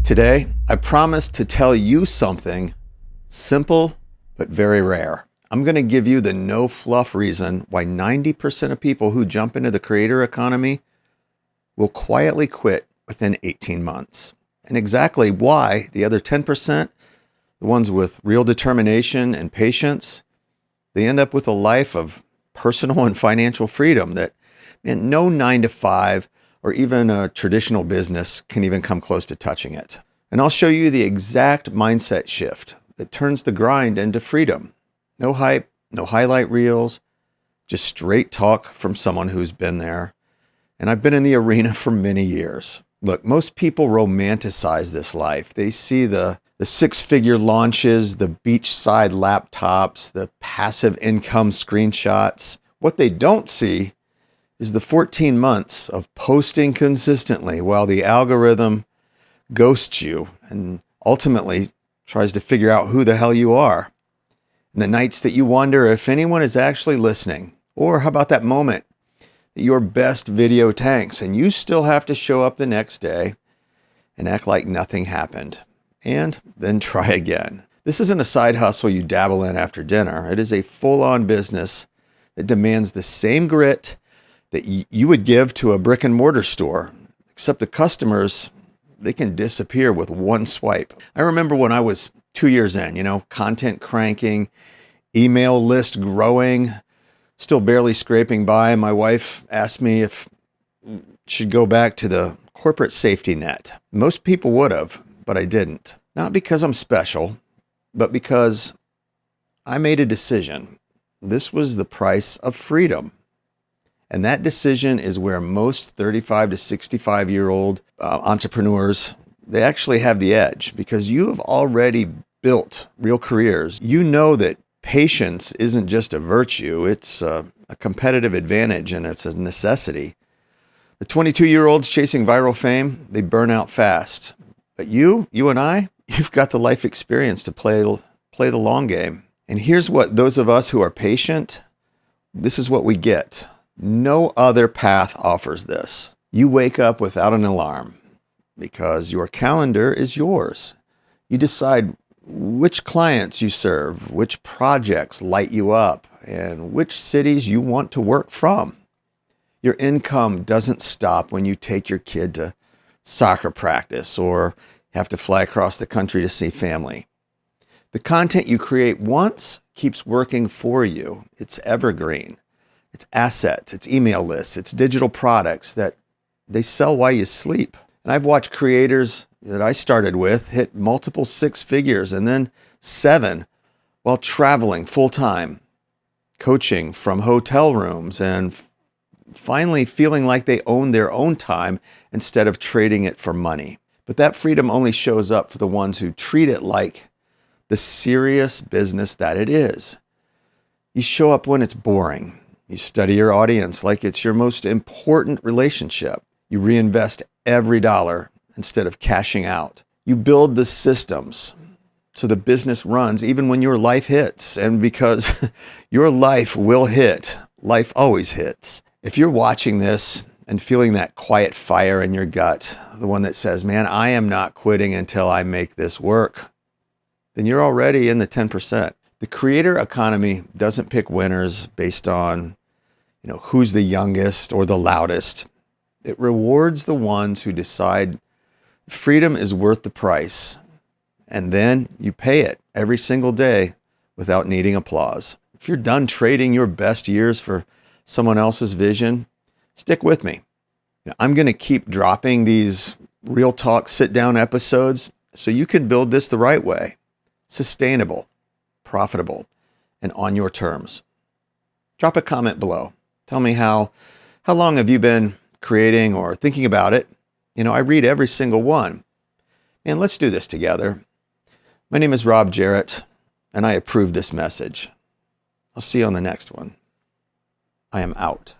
Today, I promise to tell you something simple but very rare. I'm going to give you the no fluff reason why 90% of people who jump into the creator economy will quietly quit within 18 months. And exactly why the other 10%, the ones with real determination and patience, they end up with a life of personal and financial freedom that no 9 to 5 or even a traditional business can even come close to touching it. And I'll show you the exact mindset shift that turns the grind into freedom. No hype, no highlight reels, just straight talk from someone who's been there. And I've been in the arena for many years. Look, most people romanticize this life. They see the six-figure launches, the beachside laptops, the passive income screenshots. What they don't see is the 14 months of posting consistently while the algorithm ghosts you and ultimately tries to figure out who the hell you are. And the nights that you wonder if anyone is actually listening. Or how about that moment that your best video tanks and you still have to show up the next day and act like nothing happened and then try again. This isn't a side hustle you dabble in after dinner. It is a full-on business that demands the same grit that you would give to a brick and mortar store, except the customers, they can disappear with one swipe. I remember when I was 2 years in, content cranking, email list growing, still barely scraping by. My wife asked me if I should go back to the corporate safety net. Most people would have, but I didn't. Not because I'm special, but because I made a decision. This was the price of freedom. And that decision is where most 35 to 65-year-old entrepreneurs, they actually have the edge because you have already built real careers. You know that patience isn't just a virtue, it's a competitive advantage and it's a necessity. The 22-year-olds chasing viral fame, they burn out fast. But you and I, you've got the life experience to play the long game. And here's what those of us who are patient, this is what we get. No other path offers this. You wake up without an alarm because your calendar is yours. You decide which clients you serve, which projects light you up, and which cities you want to work from. Your income doesn't stop when you take your kid to soccer practice or have to fly across the country to see family. The content you create once keeps working for you. It's evergreen. It's assets, it's email lists, it's digital products that they sell while you sleep. And I've watched creators that I started with hit multiple 6 figures and then 7 while traveling full time, coaching from hotel rooms, and finally feeling like they own their own time instead of trading it for money. But that freedom only shows up for the ones who treat it like the serious business that it is. You show up when it's boring. You study your audience like it's your most important relationship. You reinvest every dollar instead of cashing out. You build the systems so the business runs even when your life hits. And because your life will hit, life always hits. If you're watching this and feeling that quiet fire in your gut, the one that says, man, I am not quitting until I make this work, then you're already in the 10%. The creator economy doesn't pick winners based on who's the youngest or the loudest. It rewards the ones who decide freedom is worth the price. And then you pay it every single day without needing applause. If you're done trading your best years for someone else's vision, stick with me. I'm going to keep dropping these real talk sit-down episodes so you can build this the right way. Sustainable, profitable, and on your terms. Drop a comment below. Tell me how long have you been creating or thinking about it? I read every single one. And let's do this together. My name is Rob Jarrett, and I approve this message. I'll see you on the next one. I am out.